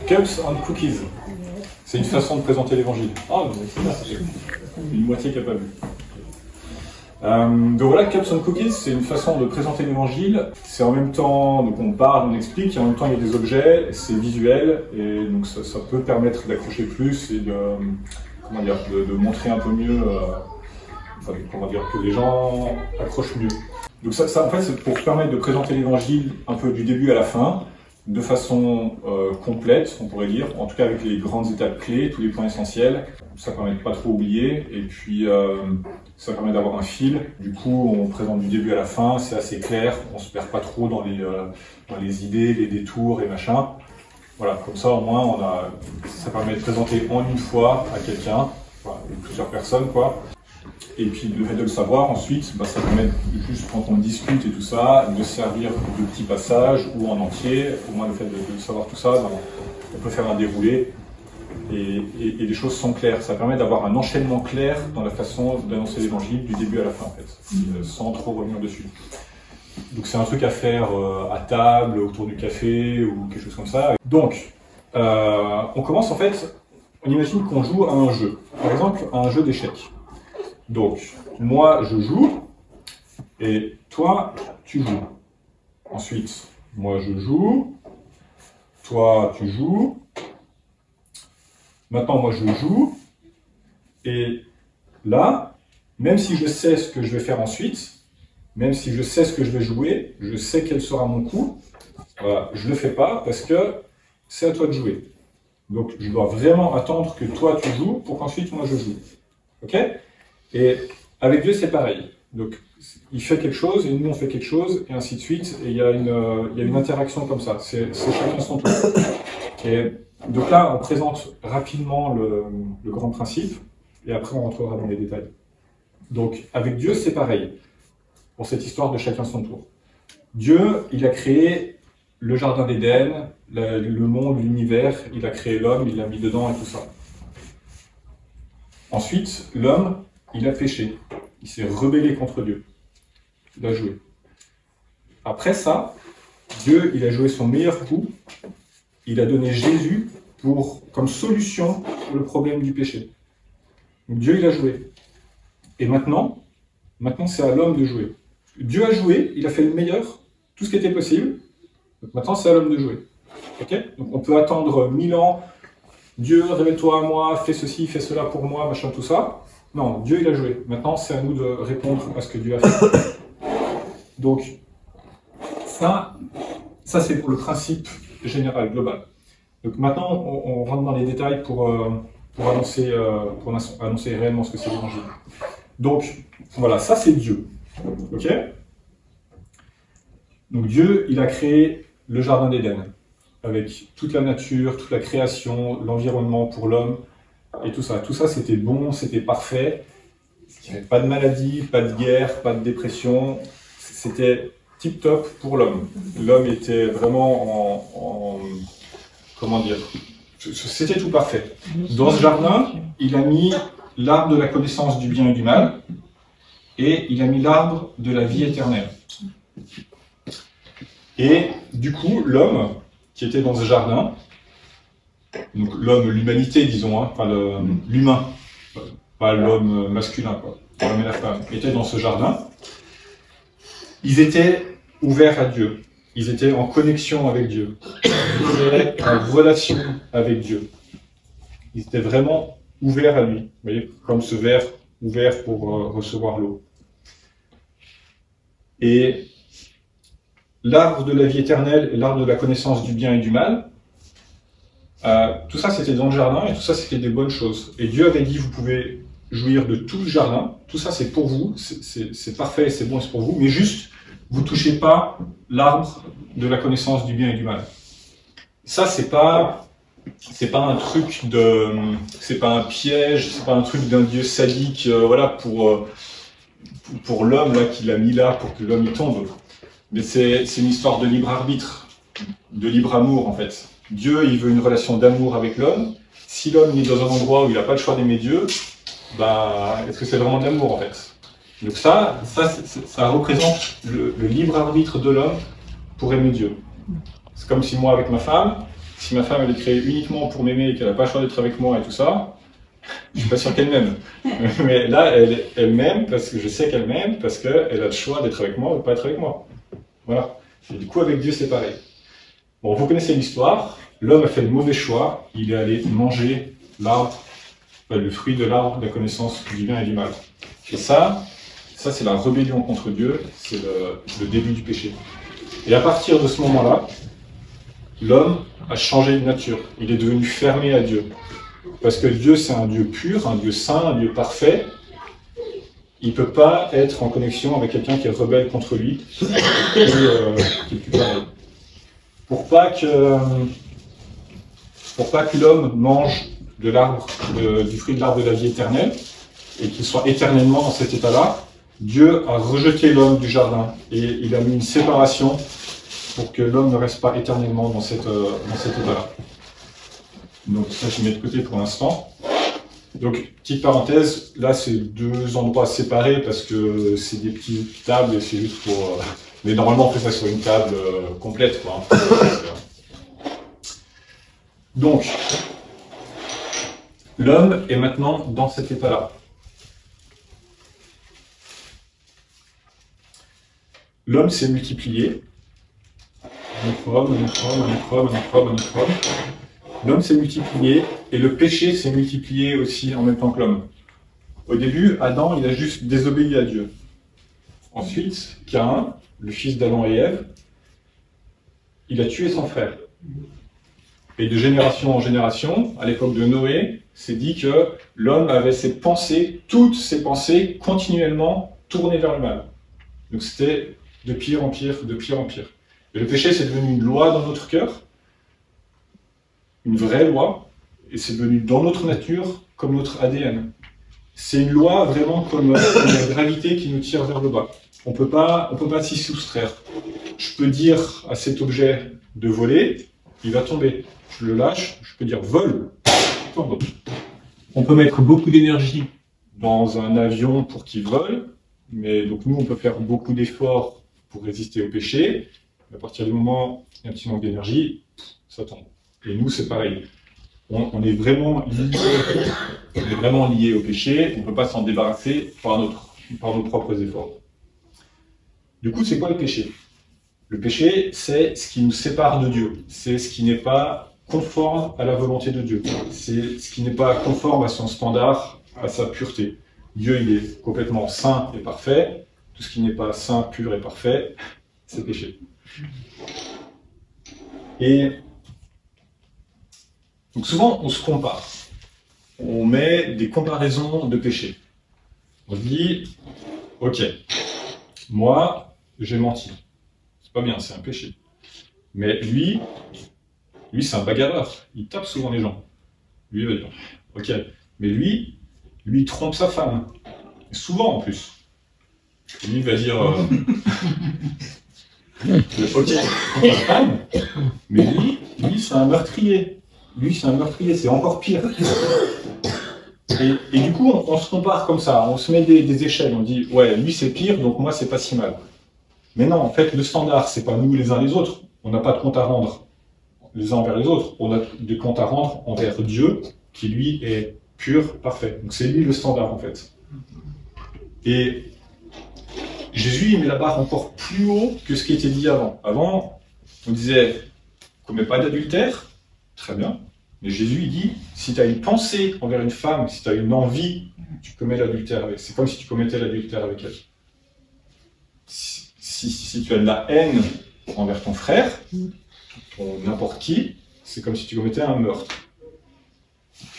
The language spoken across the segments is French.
Cups and cookies. C'est une façon de présenter l'évangile. Ah, c'est bien, ça fait une moitié qui n'a pas vu. Donc voilà, Cups and cookies, c'est une façon de présenter l'évangile. C'est en même temps, donc on parle, on explique, et en même temps il y a des objets, c'est visuel, et donc ça peut permettre d'accrocher plus et de, comment dire, de montrer un peu mieux, enfin, comment dire, que les gens accrochent mieux. Donc ça en fait, c'est pour permettre de présenter l'évangile un peu du début à la fin, de façon complète, on pourrait dire, en tout cas avec les grandes étapes clés, tous les points essentiels. Ça permet de pas trop oublier, et puis ça permet d'avoir un fil. Du coup, on présente du début à la fin, c'est assez clair, on se perd pas trop dans les idées, les détours et machin. Voilà, comme ça au moins ça permet de présenter en une fois à quelqu'un, voilà, plusieurs personnes quoi. Et puis le fait de le savoir ensuite, ça permet juste quand on discute et tout ça, de servir de petits passages ou en entier. Au moins le fait de savoir tout ça, on peut faire un déroulé et les choses sont claires. Ça permet d'avoir un enchaînement clair dans la façon d'annoncer l'évangile du début à la fin en fait, sans trop revenir dessus. Donc c'est un truc à faire à table, autour du café ou quelque chose comme ça. Donc on commence en fait, on imagine qu'on joue à un jeu, par exemple à un jeu d'échecs. Donc, moi, je joue, et toi, tu joues. Ensuite, moi, je joue, toi, tu joues. Maintenant, moi, je joue, et là, même si je sais ce que je vais faire ensuite, même si je sais ce que je vais jouer, je sais quel sera mon coup, je ne le fais pas parce que c'est à toi de jouer. Donc, je dois vraiment attendre que toi, tu joues pour qu'ensuite, moi, je joue. Ok ? Et avec Dieu, c'est pareil. Donc, il fait quelque chose, et nous, on fait quelque chose, et ainsi de suite. Et il y a une interaction comme ça. C'est chacun son tour. Et donc là, on présente rapidement le grand principe, et après, on rentrera dans les détails. Donc, avec Dieu, c'est pareil, pour cette histoire de chacun son tour. Dieu, il a créé le jardin d'Éden, le monde, l'univers, il a créé l'homme, il l'a mis dedans et tout ça. Ensuite, l'homme, il a péché, il s'est rebellé contre Dieu, il a joué. Après ça, Dieu, il a joué son meilleur coup, il a donné Jésus comme solution pour le problème du péché. Donc Dieu, il a joué. Et maintenant c'est à l'homme de jouer. Dieu a joué, il a fait le meilleur, tout ce qui était possible, donc maintenant c'est à l'homme de jouer. Okay ? Donc on peut attendre 1000 ans, Dieu, révèle-toi à moi, fais ceci, fais cela pour moi, machin, tout ça. Non, Dieu, il a joué. Maintenant, c'est à nous de répondre à ce que Dieu a fait. Donc, ça c'est pour le principe général, global. Donc maintenant, on rentre dans les détails pour annoncer réellement ce que c'est l'évangile. Donc, voilà, ça c'est Dieu. Ok ? Donc Dieu, il a créé le jardin d'Éden, avec toute la nature, toute la création, l'environnement pour l'homme, et tout ça. Tout ça, c'était bon, c'était parfait. Il n'y avait pas de maladie, pas de guerre, pas de dépression. C'était tip-top pour l'homme. L'homme était vraiment comment dire, c'était tout parfait. Dans ce jardin, il a mis l'arbre de la connaissance du bien et du mal, et il a mis l'arbre de la vie éternelle. Et du coup, l'homme qui était dans ce jardin, donc l'homme, l'humanité, disons, hein, enfin l'humain, pas l'homme masculin, quoi, l'homme et la femme, étaient dans ce jardin. Ils étaient ouverts à Dieu, ils étaient en connexion avec Dieu, ils étaient en relation avec Dieu. Ils étaient vraiment ouverts à lui, vous voyez, comme ce verre ouvert pour recevoir l'eau. Et l'arbre de la vie éternelle et l'arbre de la connaissance du bien et du mal, tout ça c'était dans le jardin et tout ça c'était des bonnes choses. Et Dieu avait dit, vous pouvez jouir de tout le jardin, tout ça c'est pour vous, c'est parfait, c'est bon, c'est pour vous, mais juste, vous ne touchez pas l'arbre de la connaissance du bien et du mal. Ça c'est pas un truc c'est pas un piège, c'est pas un truc d'un Dieu sadique, voilà, pour l'homme là qu'il a mis là pour que l'homme y tombe. Mais c'est une histoire de libre arbitre, de libre amour en fait. Dieu, il veut une relation d'amour avec l'homme. Si l'homme est dans un endroit où il n'a pas le choix d'aimer Dieu, est-ce que c'est vraiment de l'amour en fait? Donc ça représente le libre arbitre de l'homme pour aimer Dieu. C'est comme si moi avec ma femme, si ma femme elle est créée uniquement pour m'aimer et qu'elle n'a pas le choix d'être avec moi et tout ça, je suis pas sûr qu'elle m'aime. Mais là, elle m'aime parce que je sais qu'elle m'aime, parce qu'elle a le choix d'être avec moi ou de pas être avec moi. Voilà. Et du coup, avec Dieu, c'est pareil. Bon, vous connaissez l'histoire. L'homme a fait le mauvais choix. Il est allé manger l'arbre, le fruit de l'arbre de la connaissance du bien et du mal. Et ça c'est la rébellion contre Dieu. C'est le début du péché. Et à partir de ce moment-là, l'homme a changé de nature. Il est devenu fermé à Dieu. Parce que Dieu, c'est un Dieu pur, un Dieu saint, un Dieu parfait. Il ne peut pas être en connexion avec quelqu'un qui est rebelle contre lui, qui est plus pareil. Pour pas que l'homme mange de l'arbre, du fruit de l'arbre de la vie éternelle, et qu'il soit éternellement dans cet état-là, Dieu a rejeté l'homme du jardin, et il a mis une séparation pour que l'homme ne reste pas éternellement dans cet état-là. Donc ça, je mets de côté pour l'instant. Donc, petite parenthèse, là, c'est deux endroits séparés parce que c'est des petites tables et c'est juste pour... Mais normalement, on fait ça sur une table complète, quoi. Donc, l'homme est maintenant dans cet état-là. L'homme s'est multiplié. Un autre homme, un autre homme, un autre homme, un autre homme, un autre homme. L'homme s'est multiplié et le péché s'est multiplié aussi en même temps que l'homme. Au début, Adam, il a juste désobéi à Dieu. Ensuite, Caïn, le fils d'Adam et Ève, il a tué son frère. Et de génération en génération, à l'époque de Noé, c'est dit que l'homme avait ses pensées, toutes ses pensées, continuellement tournées vers le mal. Donc c'était de pire en pire, de pire en pire. Et le péché, c'est devenu une loi dans notre cœur, une vraie loi, et c'est devenu dans notre nature comme notre ADN. C'est une loi vraiment comme la gravité qui nous tire vers le bas. On peut pas s'y soustraire. Je peux dire à cet objet de voler, il va tomber. Je le lâche, je peux dire vole, il tombe. On peut mettre beaucoup d'énergie dans un avion pour qu'il vole, mais donc nous on peut faire beaucoup d'efforts pour résister au péché. À partir du moment où il y a un petit manque d'énergie, ça tombe. Et nous, c'est pareil. On est vraiment lié au péché, on ne peut pas s'en débarrasser par nos propres efforts. Du coup, c'est quoi le péché? Le péché, c'est ce qui nous sépare de Dieu. C'est ce qui n'est pas conforme à la volonté de Dieu. C'est ce qui n'est pas conforme à son standard, à sa pureté. Dieu, il est complètement saint et parfait. Tout ce qui n'est pas saint, pur et parfait, c'est péché. Et donc souvent, on se compare. On met des comparaisons de péché. On dit, ok, moi, j'ai menti. C'est pas bien, c'est un péché. Mais lui, c'est un bagarreur. Il tape souvent les gens. Lui, il va dire, ok, mais lui, il trompe sa femme. Et souvent, en plus. Lui, il va dire, ok, il trompe sa femme, mais lui, c'est un meurtrier. Lui, c'est un meurtrier, c'est encore pire. Et du coup, on se compare comme ça, on se met des échelles, on dit, ouais, lui c'est pire, donc moi c'est pas si mal. Mais non, en fait, le standard, c'est pas nous les uns les autres. On n'a pas de compte à rendre les uns envers les autres. On a des comptes à rendre envers Dieu, qui lui est pur, parfait. Donc c'est lui le standard, en fait. Et Jésus, il met la barre encore plus haut que ce qui était dit avant. Avant, on disait, commets pas d'adultère. Très bien. Mais Jésus, il dit, si tu as une pensée envers une femme, si tu as une envie, tu commets l'adultère avec. C'est comme si tu commettais l'adultère avec elle. Si tu as de la haine envers ton frère, ou n'importe qui, c'est comme si tu commettais un meurtre.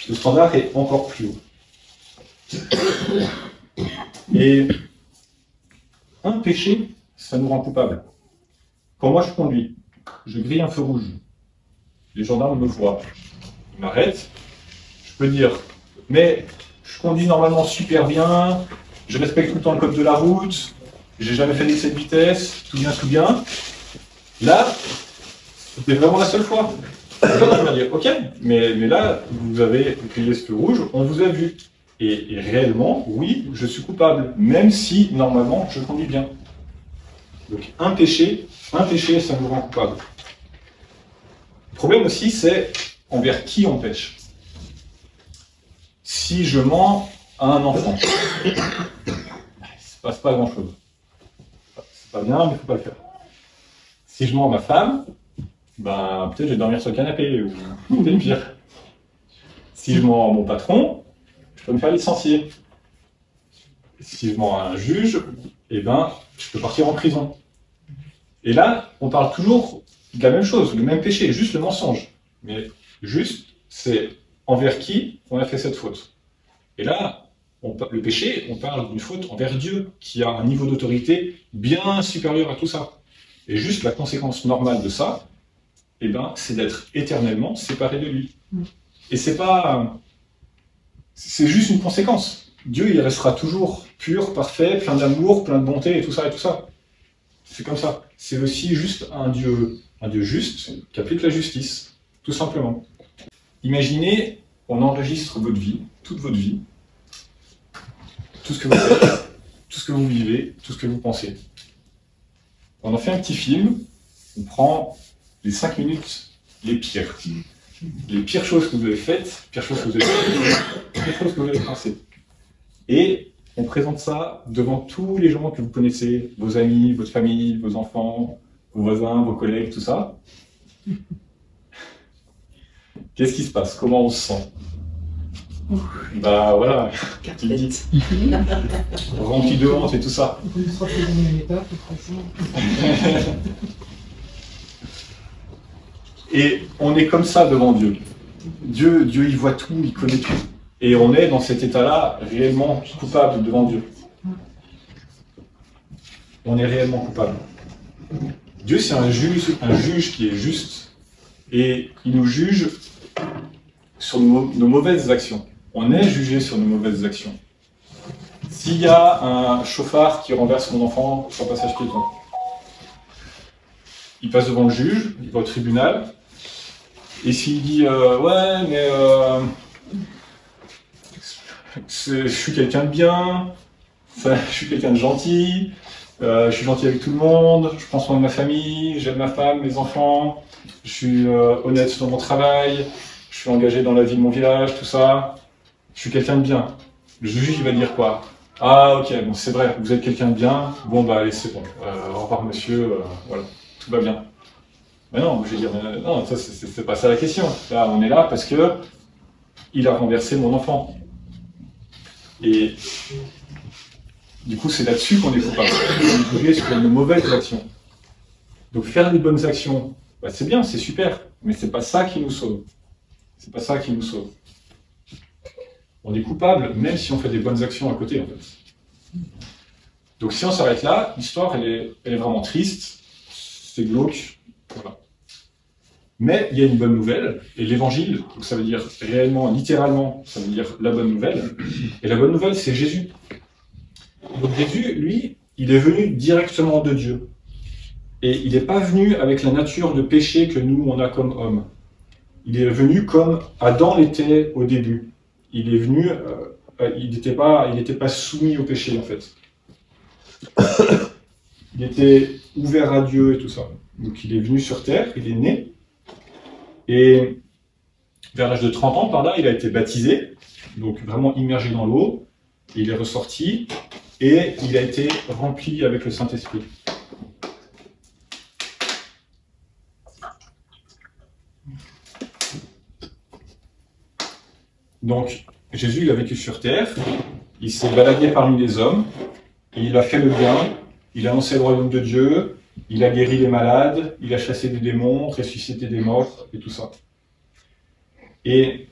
Le standard est encore plus haut. Et un péché, ça nous rend coupables. Quand moi je conduis, je grille un feu rouge. Les gendarmes me voient, ils m'arrêtent, je peux dire, mais je conduis normalement super bien, je respecte tout le temps le code de la route, j'ai jamais fait d'excès de vitesse, tout bien, tout bien. Là, c'était vraiment la seule fois. Le gendarme va dire, ok, mais là, vous avez grillé ce feu rouge, on vous a vu. Et réellement, oui, je suis coupable, même si, normalement, je conduis bien. Donc, un péché, ça nous rend coupable. Le problème aussi, c'est envers qui on pêche. Si je mens à un enfant, il ne se passe pas grand-chose. C'est pas bien, mais il ne faut pas le faire. Si je mens à ma femme, ben, peut-être je vais dormir sur le canapé, ou peut-être pire. Si je mens à mon patron, je peux me faire licencier. Si je mens à un juge, eh ben, je peux partir en prison. Et là, on parle toujours de la même chose, le même péché, juste le mensonge. Mais juste, c'est envers qui on a fait cette faute. Et là, le péché, on parle d'une faute envers Dieu, qui a un niveau d'autorité bien supérieur à tout ça. Et juste la conséquence normale de ça, eh ben, c'est d'être éternellement séparé de lui. Et c'est pas... C'est juste une conséquence. Dieu, il restera toujours pur, parfait, plein d'amour, plein de bonté, et tout ça, et tout ça. C'est comme ça. C'est aussi juste un Dieu juste qui applique la justice, tout simplement. Imaginez, on enregistre votre vie, toute votre vie, tout ce que vous faites, tout ce que vous vivez, tout ce que vous pensez. On en fait un petit film, on prend les 5 minutes les pires. Les pires choses que vous avez faites, pires choses que vous avez faites, pires choses que vous avez pensées. Et on présente ça devant tous les gens que vous connaissez, vos amis, votre famille, vos enfants, vos voisins, vos collègues, tout ça. Qu'est-ce qui se passe? Comment on se sent? Bah voilà, tu le dis. Rempli de honte et tout ça. Et on est comme ça devant Dieu. Dieu, il voit tout, il connaît tout. Et on est dans cet état-là réellement coupable devant Dieu. On est réellement coupable. Dieu, c'est un juge qui est juste. Et il nous juge sur nos mauvaises actions. On est jugé sur nos mauvaises actions. S'il y a un chauffard qui renverse mon enfant sur un passage piéton, il passe devant le juge, il va au tribunal, et s'il dit ouais, mais je suis quelqu'un de bien, je suis quelqu'un de gentil, je suis gentil avec tout le monde, je prends soin de ma famille, j'aime ma femme, mes enfants, je suis honnête dans mon travail, je suis engagé dans la vie de mon village, tout ça, je suis quelqu'un de bien. Le juge, il va dire quoi? Ah ok, bon c'est vrai, vous êtes quelqu'un de bien, bon bah allez c'est bon, au revoir monsieur, voilà, tout va bien. Mais non, je vais dire, non, ça c'est pas ça la question. Là, on est là parce que il a renversé mon enfant. Et du coup, c'est là-dessus qu'on est coupable. On est jugé sur nos mauvaises actions. Donc faire des bonnes actions, bah, c'est bien, c'est super, mais c'est pas ça qui nous sauve. C'est pas ça qui nous sauve. On est coupable même si on fait des bonnes actions à côté, en fait. Donc si on s'arrête là, l'histoire, elle est vraiment triste, c'est glauque, voilà. Mais il y a une bonne nouvelle, et l'évangile, ça veut dire réellement, littéralement, ça veut dire la bonne nouvelle. Et la bonne nouvelle, c'est Jésus. Donc Jésus, lui, il est venu directement de Dieu. Et il n'est pas venu avec la nature de péché que nous, on a comme hommes. Il est venu comme Adam l'était au début. Il est venu, il n'était pas soumis au péché, en fait. Il était ouvert à Dieu et tout ça. Donc il est venu sur terre, il est né. Et vers l'âge de 30 ans, par là, il a été baptisé, donc vraiment immergé dans l'eau. Il est ressorti et il a été rempli avec le Saint-Esprit. Donc, Jésus, il a vécu sur terre, il s'est baladé parmi les hommes, il a fait le bien, il a annoncé le royaume de Dieu, il a guéri les malades, il a chassé des démons, ressuscité des morts, et tout ça. Et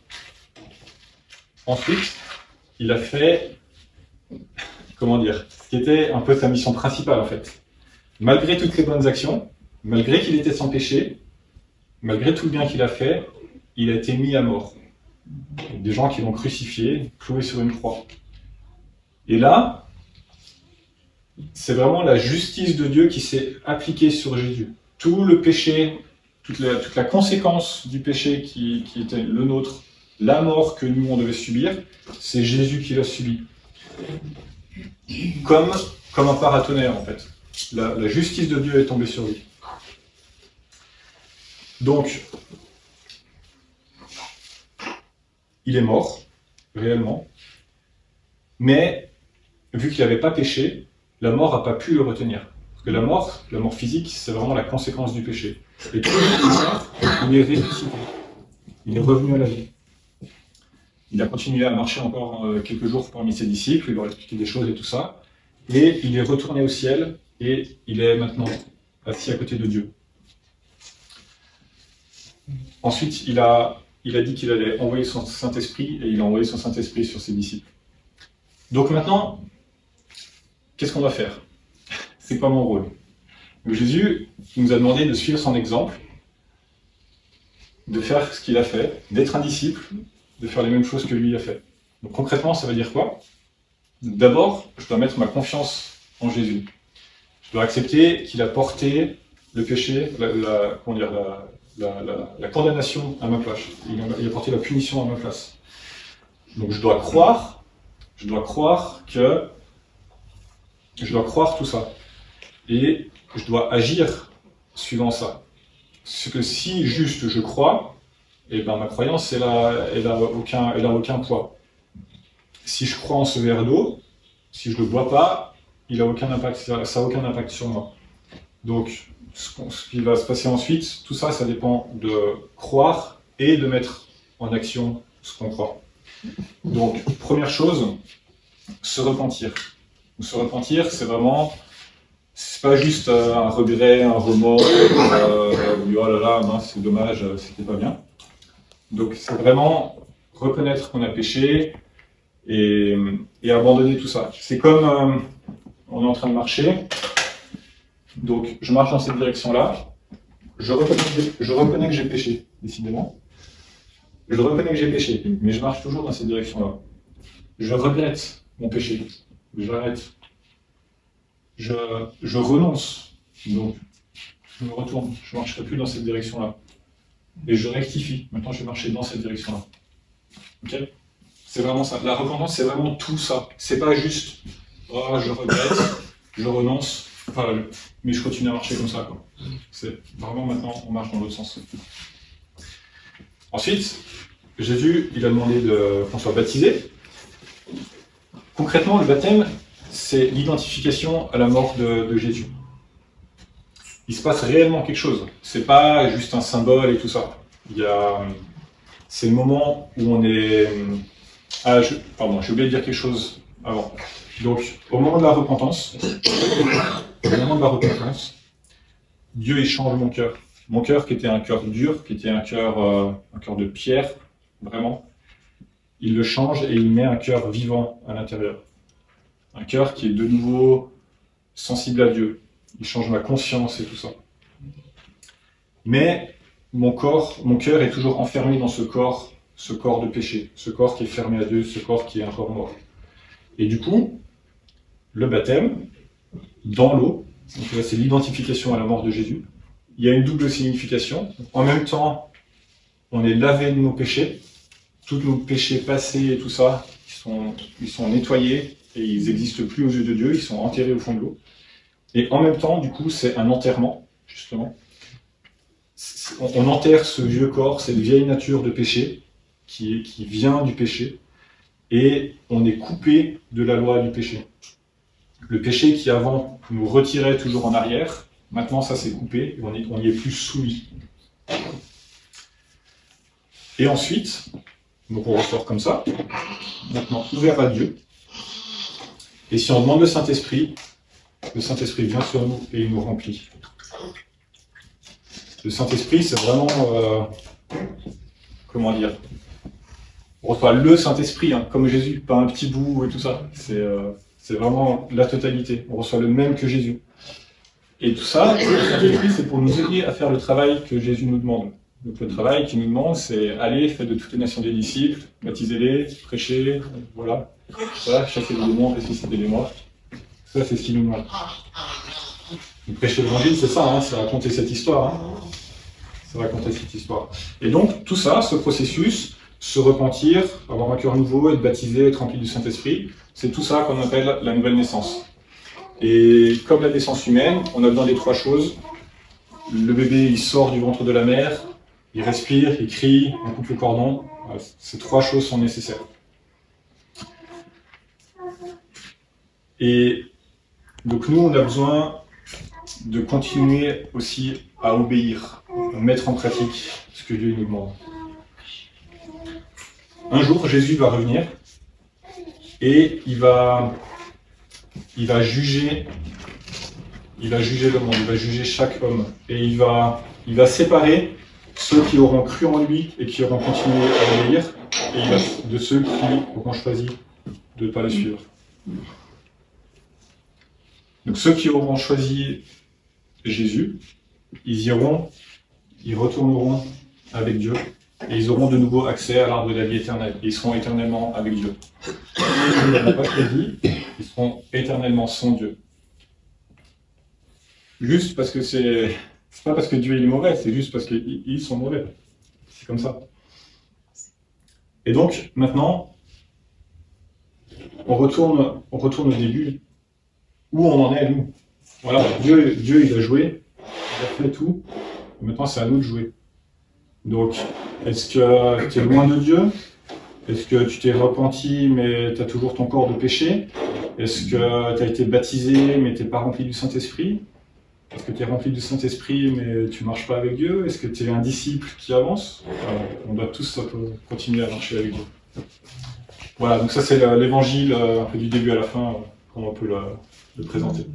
ensuite, il a fait, comment dire, ce qui était un peu sa mission principale en fait. Malgré toutes ses bonnes actions, malgré qu'il était sans péché, malgré tout le bien qu'il a fait, il a été mis à mort. Des gens qui l'ont crucifié, cloué sur une croix. Et là, c'est vraiment la justice de Dieu qui s'est appliquée sur Jésus. Tout le péché, toute la conséquence du péché qui était le nôtre, la mort que nous on devait subir, c'est Jésus qui l'a subi. Comme un paratonnerre en fait. La justice de Dieu est tombée sur lui. Donc, il est mort, réellement, mais vu qu'il n'avait pas péché, la mort n'a pas pu le retenir. Parce que la mort physique, c'est vraiment la conséquence du péché. Et tout il est ressuscité, il est revenu à la vie. Il a continué à marcher encore quelques jours parmi ses disciples, il leur a expliqué des choses et tout ça, et il est retourné au ciel, et il est maintenant assis à côté de Dieu. Ensuite, il a dit qu'il allait envoyer son Saint-Esprit, et il a envoyé son Saint-Esprit sur ses disciples. Donc maintenant, qu'est-ce qu'on va faire? C'est pas mon rôle. Donc Jésus nous a demandé de suivre son exemple, de faire ce qu'il a fait, d'être un disciple, de faire les mêmes choses que lui a fait. Donc concrètement, ça veut dire quoi? D'abord, je dois mettre ma confiance en Jésus. Je dois accepter qu'il a porté le péché, la condamnation à ma place. Il a porté la punition à ma place. Donc je dois croire tout ça. Et je dois agir suivant ça. Parce que si juste je crois, eh ben ma croyance elle a aucun poids. Si je crois en ce verre d'eau, si je le bois pas, il a aucun impact, ça n'a aucun impact sur moi. Donc ce qui va se passer ensuite, tout ça, ça dépend de croire et de mettre en action ce qu'on croit. Donc première chose, se repentir. Se repentir, c'est vraiment, c'est pas juste un regret, un remords, oh là là, mince, c'est dommage, c'était pas bien. Donc c'est vraiment reconnaître qu'on a péché et abandonner tout ça. C'est comme on est en train de marcher, donc je marche dans cette direction-là, je reconnais que j'ai péché, décidément. Je reconnais que j'ai péché, mais je marche toujours dans cette direction-là. Je regrette mon péché, j'arrête. Je renonce, donc je me retourne, je ne marcherai plus dans cette direction-là. Et je rectifie, maintenant je vais marcher dans cette direction-là. Ok? C'est vraiment ça. La repentance, c'est vraiment tout ça. C'est pas juste, oh, je regrette, je renonce, enfin, mais je continue à marcher comme ça, quoi. C'est vraiment maintenant, on marche dans l'autre sens. Ensuite, Jésus, il a demandé qu'on soit baptisé. Concrètement, le baptême, c'est l'identification à la mort de Jésus. Il se passe réellement quelque chose. C'est pas juste un symbole et tout ça. C'est le moment où on est... pardon, j'ai oublié de dire quelque chose avant. Donc, au moment de la repentance, Dieu il change mon cœur. Mon cœur qui était un cœur dur, qui était un cœur de pierre, vraiment, il le change et il met un cœur vivant à l'intérieur. Un cœur qui est de nouveau sensible à Dieu. Il change ma conscience et tout ça. Mais mon cœur est toujours enfermé dans ce corps de péché, ce corps qui est fermé à Dieu, ce corps qui est encore mort. Et du coup, le baptême, dans l'eau, c'est l'identification à la mort de Jésus. Il y a une double signification. En même temps, on est lavé de nos péchés. Tous nos péchés passés et tout ça, ils sont nettoyés et ils n'existent plus aux yeux de Dieu, ils sont enterrés au fond de l'eau. Et en même temps, du coup, c'est un enterrement, justement. On enterre ce vieux corps, cette vieille nature de péché qui vient du péché, et on est coupé de la loi du péché. Le péché qui avant nous retirait toujours en arrière, maintenant ça s'est coupé, et on n'y est plus soumis. Et ensuite, donc on ressort comme ça, maintenant ouvert à Dieu, et si on demande le Saint-Esprit vient sur nous et il nous remplit. Le Saint-Esprit, c'est vraiment, comment dire, on reçoit le Saint-Esprit, hein, comme Jésus, pas un petit bout et tout ça. C'est vraiment la totalité. On reçoit le même que Jésus. Et tout ça, le Saint-Esprit, c'est pour nous aider à faire le travail que Jésus nous demande. Donc le travail qu'il nous demande, c'est aller, faites de toutes les nations des disciples, baptisez-les, prêchez, voilà. Voilà, chasser les démons, ressusciter les morts. Ça, c'est ce qu'il nous demande. Prêcher l'évangile, c'est ça, hein, c'est raconter cette histoire. Hein. C'est raconter cette histoire. Et donc, tout ça, ce processus, se repentir, avoir un cœur nouveau, être baptisé, être rempli du Saint-Esprit, c'est tout ça qu'on appelle la nouvelle naissance. Et comme la naissance humaine, on a besoin des trois choses. Le bébé, il sort du ventre de la mère, il respire, il crie, on coupe le cordon. Voilà, ces 3 choses sont nécessaires. Et donc nous, on a besoin de continuer aussi à obéir, à mettre en pratique ce que Dieu nous demande. Un jour, Jésus va revenir et il va juger le monde, il va juger chaque homme. Et il va séparer ceux qui auront cru en lui et qui auront continué à obéir, et de ceux qui auront choisi de ne pas le suivre. Donc ceux qui auront choisi Jésus, ils retourneront avec Dieu, et ils auront de nouveau accès à l'arbre de la vie éternelle. Ils seront éternellement avec Dieu. Ceux qui n'auront pas choisi, ils seront éternellement sans Dieu. Juste parce que c'est pas parce que Dieu est mauvais, c'est juste parce qu'ils sont mauvais. C'est comme ça. Et donc, maintenant, on retourne au début. Où on en est, nous. Voilà, Dieu, il a joué, il a fait tout, et maintenant c'est à nous de jouer. Donc, est-ce que tu es loin de Dieu? Est-ce que tu t'es repenti, mais tu as toujours ton corps de péché? Est-ce que tu as été baptisé, mais tu n'es pas rempli du Saint-Esprit? Est-ce que tu es rempli du Saint-Esprit, mais tu ne marches pas avec Dieu? Est-ce que tu es un disciple qui avance? On doit tous continuer à marcher avec Dieu. Voilà, donc ça c'est l'évangile, un peu du début à la fin, comment on peut le présenter.